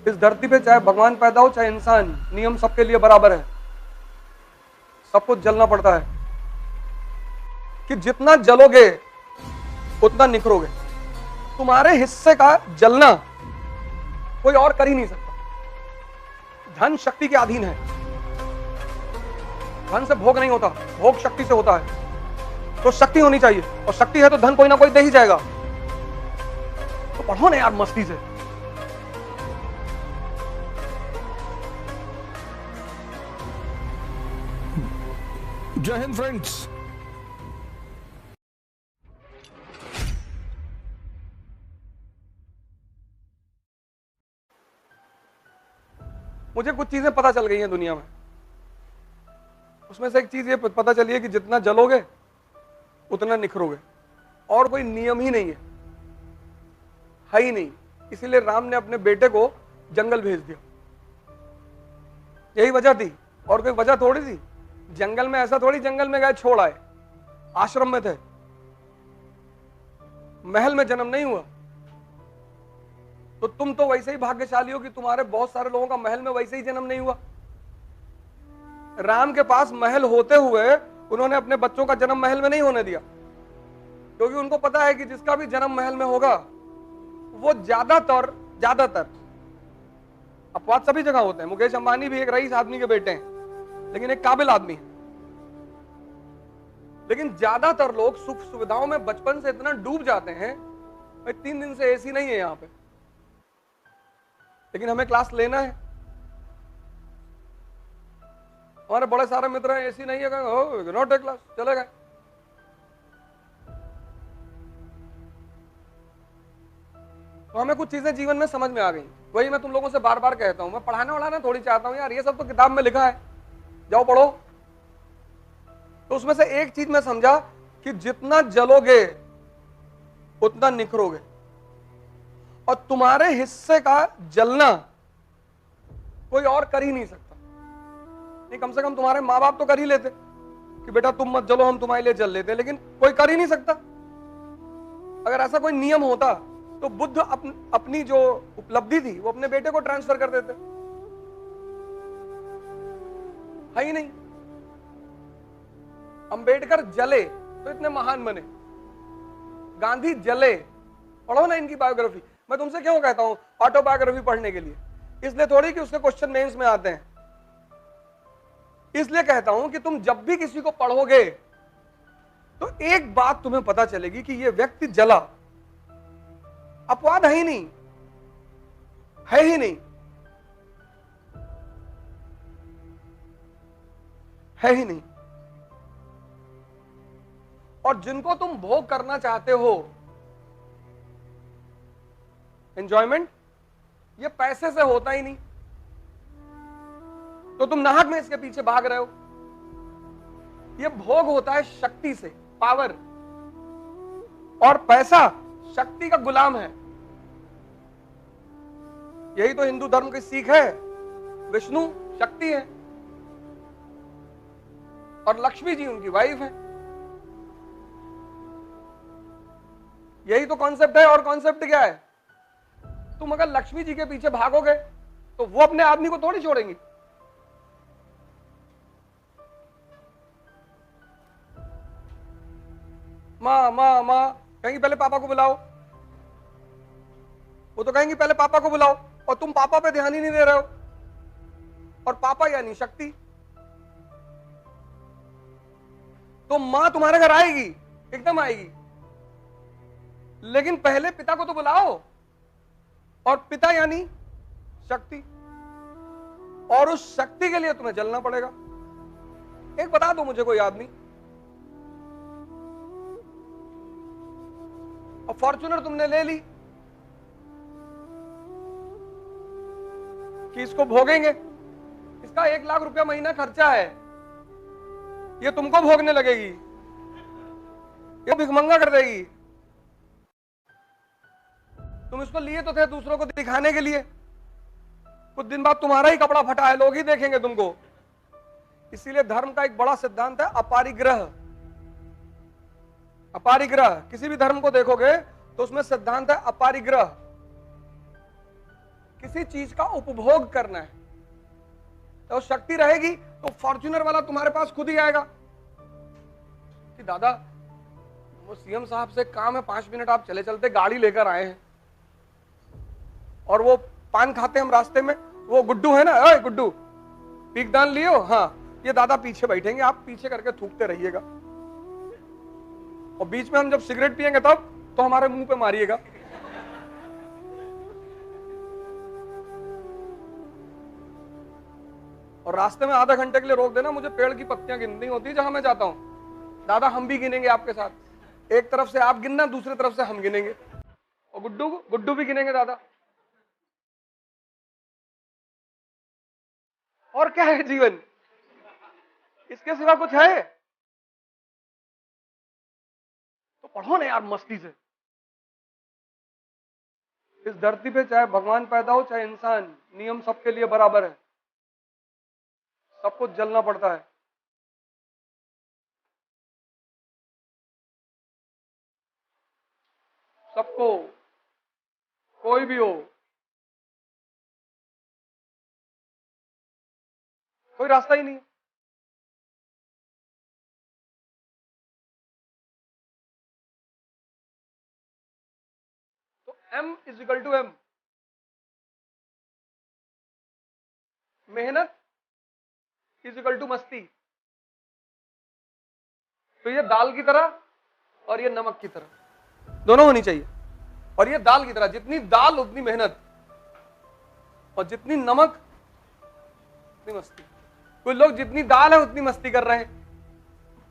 इस धरती पे चाहे भगवान पैदा हो चाहे इंसान, नियम सबके लिए बराबर है, सबको जलना पड़ता है। कि जितना जलोगे उतना निखरोगे। तुम्हारे हिस्से का जलना कोई और कर ही नहीं सकता। धन शक्ति के अधीन है, धन से भोग नहीं होता, भोग शक्ति से होता है। तो शक्ति होनी चाहिए, और शक्ति है तो धन कोई ना कोई दे ही जाएगा। तो पढ़ो ना यार मस्ती से। जय हिंद फ्रेंड्स। मुझे कुछ चीजें पता चल गई हैं दुनिया में। उसमें से एक चीज ये पता चली है कि जितना जलोगे उतना निखरोगे, और कोई नियम ही नहीं है ही नहीं। इसीलिए राम ने अपने बेटे को जंगल भेज दिया। यही वजह थी, और कोई वजह थोड़ी थी। जंगल में ऐसा थोड़ी जंगल में गए छोड़ आए, आश्रम में थे, महल में जन्म नहीं हुआ। तो तुम तो वैसे ही भाग्यशाली हो कि तुम्हारे बहुत सारे लोगों का महल में वैसे ही जन्म नहीं हुआ। राम के पास महल होते हुए उन्होंने अपने बच्चों का जन्म महल में नहीं होने दिया, क्योंकि उनको पता है कि जिसका भी जन्म महल में होगा वो ज्यादातर अपवाद सभी जगह होते हैं। मुकेश अंबानी भी एक रईस आदमी के बेटे हैं, लेकिन एक काबिल आदमी है। लेकिन ज्यादातर लोग सुख सुविधाओं में बचपन से इतना डूब जाते हैं। भाई 3 दिन से एसी नहीं है यहां पे, लेकिन हमें क्लास लेना है। हमारे बड़े सारे मित्र हैं, एसी नहीं है, नॉट ए क्लास, चले गए। तो हमें कुछ चीजें जीवन में समझ में आ गई। वही मैं तुम लोगों से बार बार कहता हूं, मैं पढ़ाने वढ़ाना थोड़ी चाहता हूं यार, ये सब तो किताब में लिखा है, जाओ पढ़ो। तो उसमें से एक चीज मैं समझा कि जितना जलोगे उतना निखरोगे, और तुम्हारे हिस्से का जलना कोई और कर ही नहीं सकता। नहीं, कम से कम तुम्हारे माँ बाप तो कर ही लेते कि बेटा तुम मत जलो, हम तुम्हारे लिए जल लेते, लेकिन कोई कर ही नहीं सकता। अगर ऐसा कोई नियम होता तो बुद्ध अपनी जो उपलब्धि थी वो अपने बेटे को ट्रांसफर कर देते, है ही नहीं। अंबेडकर जले तो इतने महान बने, गांधी जले, पढ़ो ना इनकी बायोग्राफी। मैं तुमसे क्यों कहता हूं ऑटोबायोग्राफी पढ़ने के लिए? इसलिए थोड़ी कि उसके क्वेश्चन मेंस में आते हैं। इसलिए कहता हूं कि तुम जब भी किसी को पढ़ोगे तो एक बात तुम्हें पता चलेगी कि यह व्यक्ति जला, अपवाद है ही नहीं, है ही नहीं, है ही नहीं। और जिनको तुम भोग करना चाहते हो, एंजॉयमेंट, ये पैसे से होता ही नहीं। तो तुम नाहक में इसके पीछे भाग रहे हो। ये भोग होता है शक्ति से, पावर, और पैसा शक्ति का गुलाम है। यही तो हिंदू धर्म की सीख है। विष्णु शक्ति है और लक्ष्मी जी उनकी वाइफ है। यही तो कॉन्सेप्ट है। और कॉन्सेप्ट क्या है? तुम अगर लक्ष्मी जी के पीछे भागोगे तो वो अपने आदमी को थोड़ी छोड़ेंगी। माँ माँ माँ कहेंगी पहले पापा को बुलाओ, वो तो कहेंगी पहले पापा को बुलाओ, और तुम पापा पे ध्यान ही नहीं दे रहे हो। और पापा यानी शक्ति। तो मां तुम्हारे घर आएगी, एकदम आएगी, लेकिन पहले पिता को तो बुलाओ। और पिता यानी शक्ति, और उस शक्ति के लिए तुम्हें जलना पड़ेगा। एक बता दो मुझे कोई आदमी, और फॉर्च्यूनर तुमने ले ली कि इसको भोगेंगे, इसका 1 लाख रुपया महीना खर्चा है, ये तुमको भोगने लगेगी, ये भिखमंगा कर देगी। तुम इसको लिए तो थे दूसरों को दिखाने के लिए, कुछ दिन बाद तुम्हारा ही कपड़ा फटा है, लोग ही देखेंगे तुमको। इसीलिए धर्म का एक बड़ा सिद्धांत है अपारिग्रह। अपारिग्रह, किसी भी धर्म को देखोगे तो उसमें सिद्धांत है अपारिग्रह। किसी चीज का उपभोग करना है, तो शक्ति रहेगी तो फॉर्च्यूनर वाला तुम्हारे पास खुद ही आएगा कि दादा वो सीएम साहब से काम है, 5 मिनट आप चले चलते गाड़ी लेकर आए हैं, और वो पान खाते हम रास्ते में, वो गुड्डू है ना, अरे गुड्डू पीकदान लियो, हाँ ये दादा पीछे बैठेंगे, आप पीछे करके थूकते रहिएगा, और बीच में हम जब सिगरेट पिएंगे तब तो हमारे मुंह पे मारिएगा। और रास्ते में आधा घंटे के लिए रोक देना, मुझे पेड़ की पत्तियां गिननी होती है जहां मैं जाता हूं, दादा हम भी गिनेंगे आपके साथ, एक तरफ से आप गिनना, दूसरी तरफ से हम गिनेंगे, और गुड्डू भी गिनेंगे दादा। और क्या है जीवन, इसके सिवा कुछ है? तो पढ़ो ना यार मस्ती से। इस धरती पे चाहे भगवान पैदा हो चाहे इंसान, नियम सबके लिए बराबर है, सबको जलना पड़ता है। सबको, कोई भी हो, कोई रास्ता ही नहीं है। तो M = M, मेहनत = मस्ती। तो ये दाल की तरह और ये नमक की तरह दोनों होनी चाहिए। और ये दाल की तरह, जितनी दाल उतनी मेहनत, और जितनी नमक उतनी मस्ती। कुछ लोग जितनी दाल है उतनी मस्ती कर रहे हैं,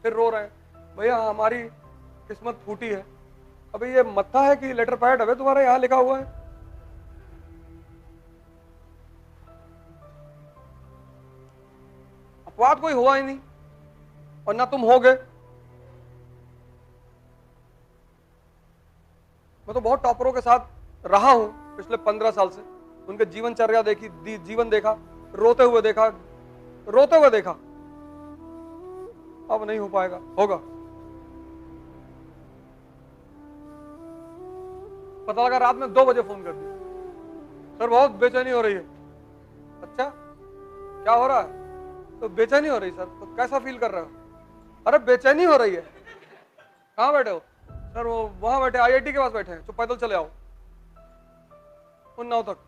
फिर रो रहे हैं भैया हमारी किस्मत फूटी है। अबे ये मत्था है कि लेटर पैड है तुम्हारा, यहां लिखा हुआ है। अपवाद कोई हुआ ही नहीं, और ना तुम हो गए। मैं तो बहुत टॉपरों के साथ रहा हूं पिछले 15 साल से, उनके जीवनचर्या देखी, जीवन देखा, रोते हुए देखा, अब नहीं हो पाएगा, होगा। पता लगा रात में 2 बजे फोन कर दिया, सर बहुत बेचैनी हो रही है। अच्छा क्या हो रहा है? तो बेचैनी हो रही सर। तो कैसा फील कर रहे हो? अरे बेचैनी हो रही है। कहाँ बैठे हो? सर वो वहां बैठे, IIT के पास बैठे हैं, तो पैदल चले आओ उन्नाव तक,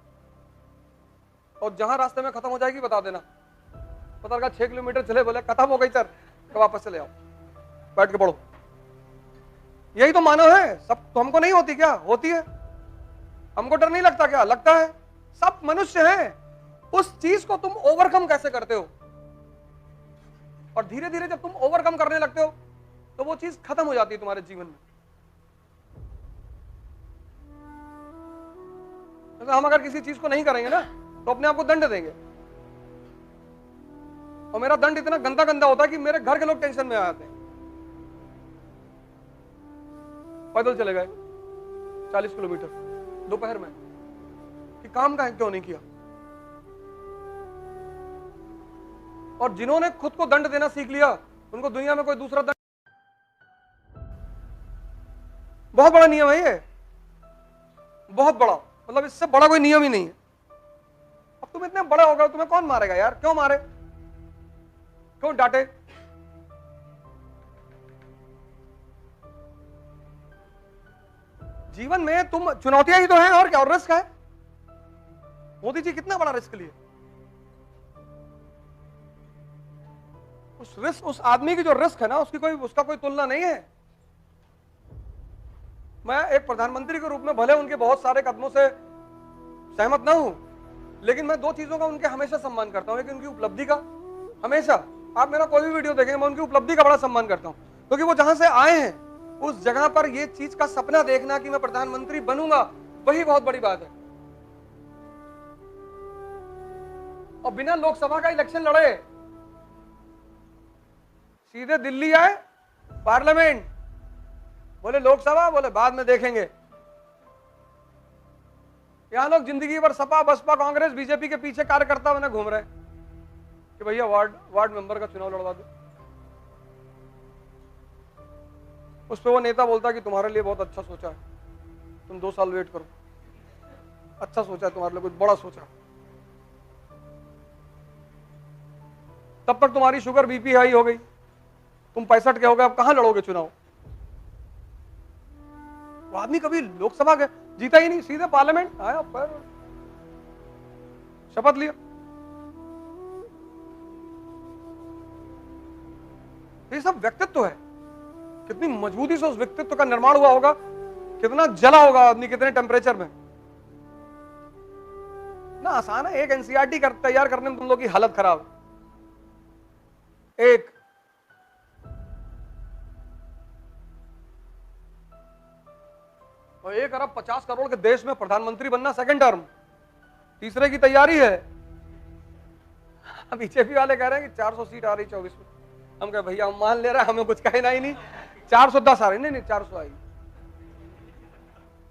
और जहां रास्ते में खत्म हो जाएगी बता देना। पता लगा 6 किलोमीटर चले, बोले खत्म हो गई सर, तो वापस चले आओ, बैठ के पढ़ो। यही तो मानव है सब। तो हमको नहीं होती क्या? होती है। हमको डर नहीं लगता क्या? लगता है। सब मनुष्य हैं। उस चीज को तुम ओवरकम कैसे करते हो, और धीरे धीरे जब तुम ओवरकम करने लगते हो तो वो चीज खत्म हो जाती है तुम्हारे जीवन में। तो हम अगर किसी चीज को नहीं करेंगे ना तो अपने आप को दंड देंगे, और मेरा दंड इतना गंदा गंदा होता है कि मेरे घर के लोग टेंशन में आ जाते हैं। पैदल चले गए 40 किलोमीटर दोपहर में, कि काम का क्यों नहीं किया। और जिन्होंने खुद को दंड देना सीख लिया उनको दुनिया में कोई दूसरा दंड, बहुत बड़ा नियम है ये, बहुत बड़ा, मतलब इससे बड़ा कोई नियम ही नहीं है। अब तुम इतने बड़ा हो गए, तुम्हें कौन मारेगा यार? क्यों मारे, क्यों डांटे? जीवन में तुम चुनौतियां ही तो हैं, और क्या, और रिस्क है। मोदी जी कितना बड़ा रिस्क लिए। उस रिस्क, उस आदमी की जो रिस्क है ना, उसका कोई तुलना नहीं है। मैं एक प्रधानमंत्री के रूप में भले उनके बहुत सारे कदमों से सहमत ना हूं, लेकिन मैं 2 चीजों का उनके हमेशा सम्मान करता हूं। एक उनकी उपलब्धि का, हमेशा आप मेरा कोई भी वीडियो देखेंगे मैं उनकी उपलब्धि का बड़ा सम्मान करता हूं, क्योंकि वो जहां से आए हैं उस जगह पर ये चीज का सपना देखना कि मैं प्रधानमंत्री बनूंगा, वही बहुत बड़ी बात है। और बिना लोकसभा का इलेक्शन लड़े सीधे दिल्ली आए, पार्लियामेंट, बोले लोकसभा, बोले बाद में देखेंगे। यहां लोग जिंदगी भर सपा, बसपा, कांग्रेस, बीजेपी के पीछे कार्यकर्ता बने घूम रहे हैं कि भैया वार्ड मेंबर का चुनाव लड़वा दो। उस पर वो नेता बोलता कि तुम्हारे लिए बहुत अच्छा सोचा है, तुम 2 साल वेट करो। अच्छा सोचा तुम्हारे लिए, कुछ बड़ा सोचा। तब तक तुम्हारी शुगर बीपी हाई हो गई, तुम 65 के हो गए, अब कहां लड़ोगे चुनाव? वो आदमी कभी लोकसभा के जीता ही नहीं, सीधे पार्लियामेंट आया, पर शपथ लिया। ये सब व्यक्तित्व है। कितनी मजबूती से उस व्यक्तित्व का निर्माण हुआ होगा, कितना जला होगा आदमी, कितने टेम्परेचर में। ना आसान है एक एनसीईआरटी तैयार करने में तुम लोग की हालत खराब। एक और 1 अरब 50 करोड़ के देश में प्रधानमंत्री बनना सेकंड टर्म, तीसरे की तैयारी है। अब बीजेपी वाले कह रहे हैं कि 400 सीट आ रही 24 में। हम कहे भैया हम मान ले रहे हैं, हमें कुछ कहना ही नहीं। 410 आ रही, नहीं 400 आई।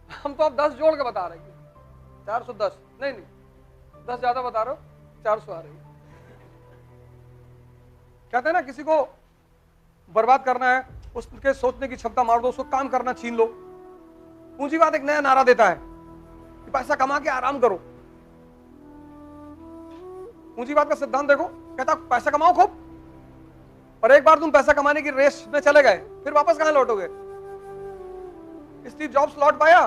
हम तो अब 10 जोड़ के बता रहे हैं, 410 नहीं 10 ज्यादा बता रहे हो, 400 आ रही है। कहते हैं ना किसी को बर्बाद करना है, उसके सोचने की क्षमता मार दो, उसको काम करना छीन लो। पूंजीवाद एक नया नारा देता है कि पैसा कमा के आराम करो। पूंजीवाद का सिद्धांत देखो, कहता पैसा कमाओ खूब, और एक बार तुम पैसा कमाने की रेस में चले गए, फिर वापस कहां लौटोगे? स्टीव जॉब्स लौट पाया?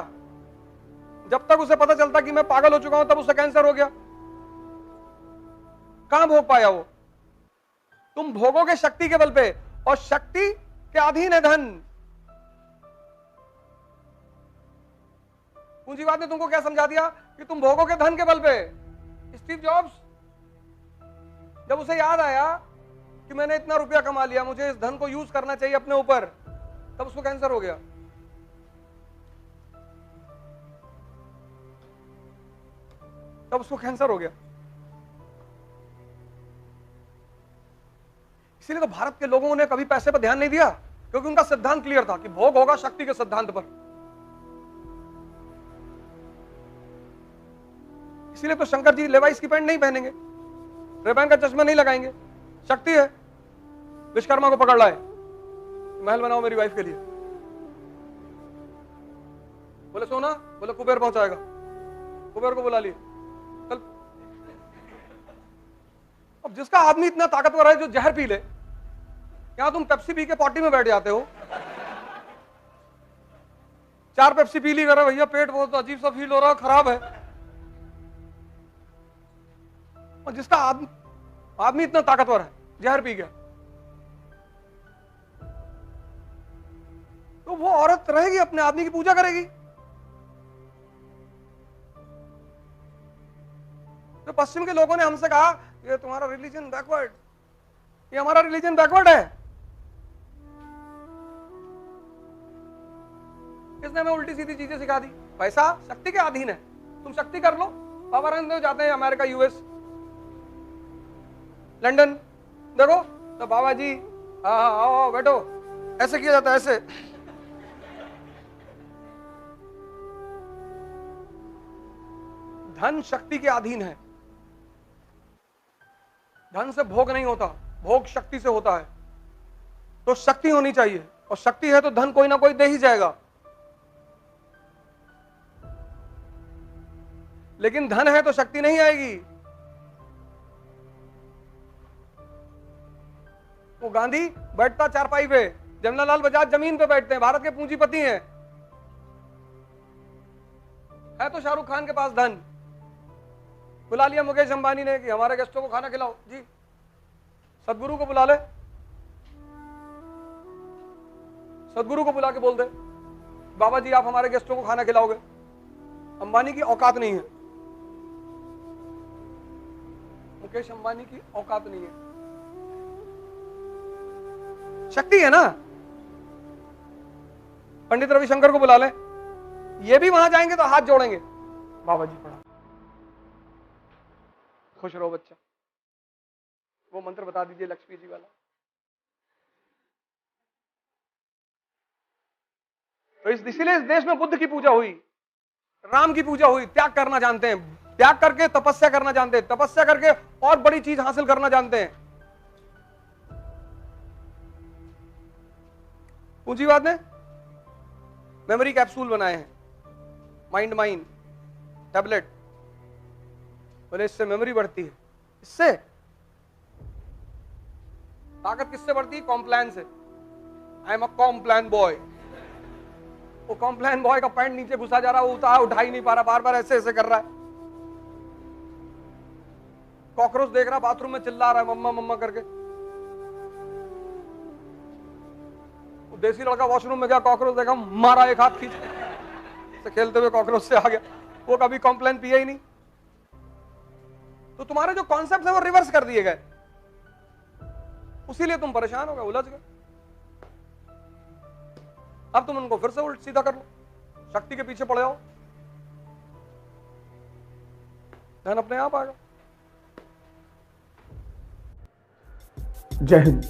जब तक उसे पता चलता कि मैं पागल हो चुका हूं, तब उसे कैंसर हो गया। कहां भोग पाया वो? तुम भोगोगे शक्ति के बल पे, और शक्ति के अधीन है धन। पूंजीवाद ने तुमको क्या समझा दिया कि तुम भोगोगे धन के बल पे। स्टीव जॉब्स जब उसे याद आया कि मैंने इतना रुपया कमा लिया, मुझे इस धन को यूज करना चाहिए अपने ऊपर, तब उसको कैंसर हो गया। तब उसको कैंसर हो गया। इसीलिए तो भारत के लोगों ने कभी पैसे पर ध्यान नहीं दिया, क्योंकि उनका सिद्धांत क्लियर था कि भोग होगा शक्ति के सिद्धांत पर। इसीलिए तो शंकर जी लेवाइस की पैंट नहीं पहनेंगे, रेबैन का चश्मा नहीं लगाएंगे। शक्ति है। विश्वकर्मा को पकड़ लाए, महल बनाओ मेरी वाइफ के लिए। बोले सोना, बोले कुबेर पहुंचाएगा। कुबेर को बुला लिए, चल। अब जिसका आदमी इतना ताकतवर है जो जहर पी ले, यहां तुम पेप्सी पी के पार्टी में बैठ जाते हो। 4 पेप्सी पी ली, कर भैया पेट बहुत अजीब सा फील हो रहा है, खराब है। और जिसका आदमी इतना ताकतवर है, जहर पी गया, तो वो औरत रहेगी अपने आदमी की पूजा करेगी। तो पश्चिम के लोगों ने हमसे कहा ये तुम्हारा रिलीजन बैकवर्ड, ये हमारा रिलीजन बैकवर्ड है। किसने हमें उल्टी सीधी चीजें सिखा दी? पैसा शक्ति के अधीन है, तुम शक्ति कर लो। बाबा रामदेव जाते हैं अमेरिका, यूएस, लंदन, देखो तो बाबा जी आओ बैठो, ऐसे किया जाता है, ऐसे। धन शक्ति के अधीन है। धन से भोग नहीं होता, भोग शक्ति से होता है। तो शक्ति होनी चाहिए, और शक्ति है तो धन कोई ना कोई दे ही जाएगा। लेकिन धन है तो शक्ति नहीं आएगी। वो गांधी बैठता चारपाई पे, जमनालाल बजाज जमीन पे बैठते हैं, भारत के पूंजीपति हैं। है तो शाहरुख खान के पास धन, बुला लिया मुकेश अंबानी ने कि हमारे गेस्टों को खाना खिलाओ जी। सदगुरु को बुला ले, सदगुरु को बुला के बोल दे बाबा जी आप हमारे गेस्टों को खाना खिलाओगे। अंबानी की औकात नहीं है, मुकेश अंबानी की औकात नहीं है। शक्ति है ना। पंडित रविशंकर को बुला ले, ये भी वहां जाएंगे तो हाथ जोड़ेंगे, बाबा जी पढ़ा, खुश रहो बच्चा, वो मंत्र बता दीजिए लक्ष्मी जी वाला। तो इसीलिए इस देश में बुद्ध की पूजा हुई, राम की पूजा हुई। त्याग करना जानते हैं, त्याग करके तपस्या करना जानते हैं, तपस्या करके और बड़ी चीज हासिल करना जानते हैं। पूंजीवाद ने मेमोरी कैप्सूल बनाए हैं, माइंड टैबलेट। बोले इससे मेमोरी बढ़ती है। इससे ताकत किससे बढ़ती है? कॉम्प्लान से। I am a Complan boy. वो कॉम्प्लान बॉय का पैंट नीचे घुसा जा रहा है, वो उठा ही नहीं पा रहा, बार बार ऐसे ऐसे कर रहा है। कॉकरोच देख रहा, बाथरूम में चिल्ला रहा है मम्मा मम्मा करके। वो देसी लड़का वॉशरूम में गया, कॉकरोच देखा, मारा एक हाथ खींच से, खेलते हुए कॉकरोच से आ गया। वो कभी कॉम्प्लान पिया ही नहीं। तो तुम्हारे जो कॉन्सेप्ट है वो रिवर्स कर दिए गए, उसीलिए तुम परेशान हो गए, उलझ गए। अब तुम उनको फिर से उल्ट सीधा कर लो, शक्ति के पीछे पड़ जाओ, ध्यान अपने आप आ गया। जय हिंद।